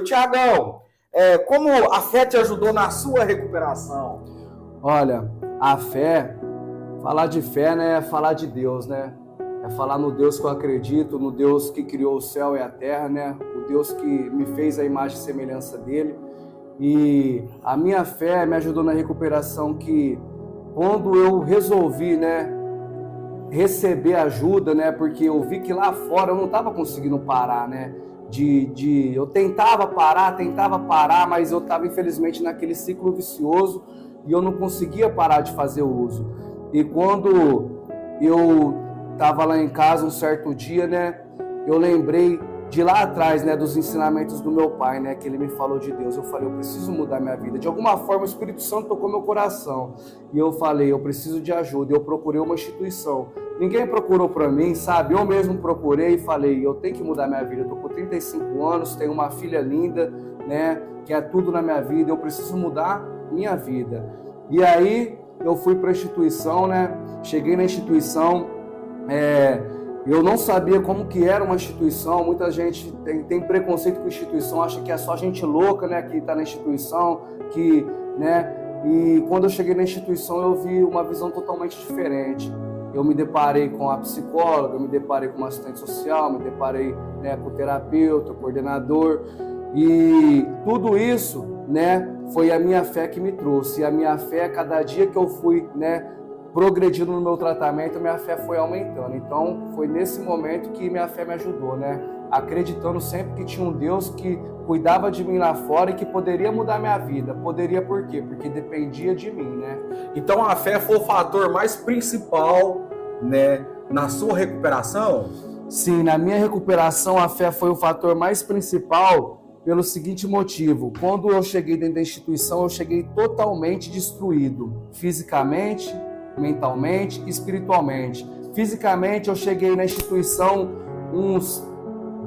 Tiagão, como a fé te ajudou na sua recuperação? Olha, a fé, falar de fé, né, é falar de Deus, né? É falar no Deus que eu acredito, no Deus que criou o céu e a terra, né? O Deus que me fez a imagem e semelhança dele. E a minha fé me ajudou na recuperação que quando eu resolvi, né, receber ajuda, né, porque eu vi que lá fora eu não estava conseguindo parar, né? Eu tentava parar, mas eu estava infelizmente naquele ciclo vicioso e eu não conseguia parar de fazer uso. E quando eu estava lá em casa um certo dia, né, eu lembrei de lá atrás, né, dos ensinamentos do meu pai, né, que ele me falou de Deus. Eu falei, eu preciso mudar minha vida. De alguma forma o Espírito Santo tocou meu coração e eu falei, eu preciso de ajuda. Eu procurei uma instituição. Ninguém procurou para mim, sabe? Eu mesmo procurei e falei, eu tenho que mudar minha vida. Eu tô com 35 anos, tenho uma filha linda, né, que é tudo na minha vida. Eu preciso mudar minha vida. E aí eu fui para a instituição, né? Cheguei na instituição, eu não sabia como que era uma instituição. Muita gente tem preconceito com instituição, acha que é só gente louca, né, que está na instituição, né? E quando eu cheguei na instituição eu vi uma visão totalmente diferente. Eu me deparei com a psicóloga, eu me deparei com uma assistente social, me deparei, né, com o terapeuta, o coordenador, e tudo isso, né, foi a minha fé que me trouxe. E a minha fé, cada dia que eu fui, né, progredindo no meu tratamento, minha fé foi aumentando. Então, foi nesse momento que minha fé me ajudou, né? Acreditando sempre que tinha um Deus que cuidava de mim lá fora e que poderia mudar minha vida. Poderia por quê? Porque dependia de mim, né? Então, a fé foi o fator mais principal, né, na sua recuperação? Sim, na minha recuperação, a fé foi o fator mais principal pelo seguinte motivo. Quando eu cheguei dentro da instituição, eu cheguei totalmente destruído, fisicamente, mentalmente, espiritualmente. Fisicamente, eu cheguei na instituição uns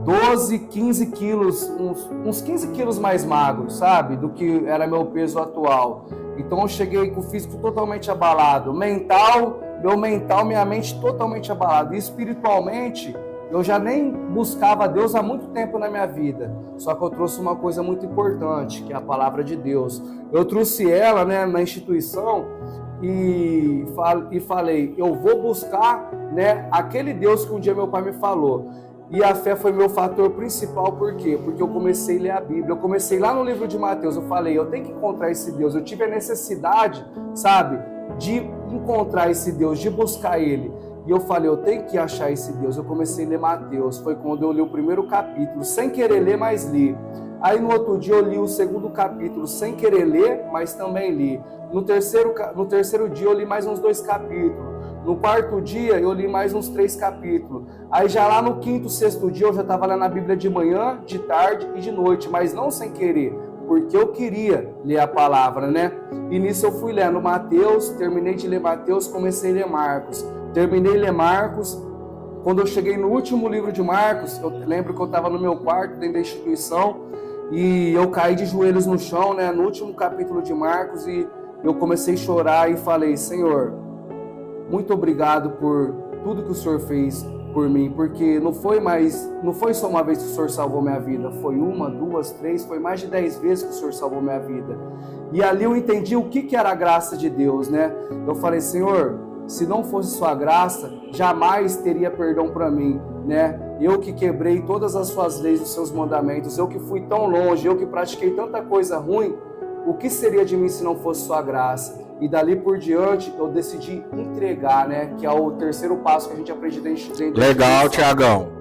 12, 15 quilos, uns 15 quilos mais magro, sabe? Do que era meu peso atual. Então, eu cheguei com o físico totalmente abalado. Minha mente totalmente abalada. E espiritualmente, eu já nem buscava Deus há muito tempo na minha vida. Só que eu trouxe uma coisa muito importante, que é a palavra de Deus. Eu trouxe ela, né, na instituição e falei, eu vou buscar, né, aquele Deus que um dia meu pai me falou. E a fé foi meu fator principal, por quê? Porque eu comecei a ler a Bíblia, eu comecei lá no livro de Mateus, eu falei, eu tenho que encontrar esse Deus, eu tive a necessidade, sabe, de encontrar esse Deus, de buscar Ele. E eu falei, eu tenho que achar esse Deus. Eu comecei a ler Mateus, foi quando eu li o primeiro capítulo, sem querer ler, mas li. Aí no outro dia eu li o segundo capítulo, sem querer ler, mas também li. No terceiro dia eu li mais uns 2 capítulos. No quarto dia eu li mais uns 3 capítulos. Aí já lá no quinto, sexto dia eu já estava lendo a Bíblia de manhã, de tarde e de noite, mas não sem querer, porque eu queria ler a palavra, né? E nisso eu fui lendo Mateus, terminei de ler Mateus, comecei a ler Marcos. Terminei de ler Marcos. Quando eu cheguei no último livro de Marcos, eu lembro que eu estava no meu quarto, dentro da instituição, e eu caí de joelhos no chão, né, no último capítulo de Marcos, e eu comecei a chorar e falei, Senhor, muito obrigado por tudo que o Senhor fez por mim, porque não foi só uma vez que o Senhor salvou minha vida, foi 1, 2, 3, foi mais de 10 vezes que o Senhor salvou minha vida. E ali eu entendi o que era a graça de Deus, né? Eu falei, Senhor, se não fosse sua graça, jamais teria perdão para mim, né? Eu que quebrei todas as suas leis, os seus mandamentos, eu que fui tão longe, eu que pratiquei tanta coisa ruim, o que seria de mim se não fosse sua graça? E dali por diante, eu decidi entregar, né? Que é o terceiro passo que a gente aprende dentro. Legal, Tiagão.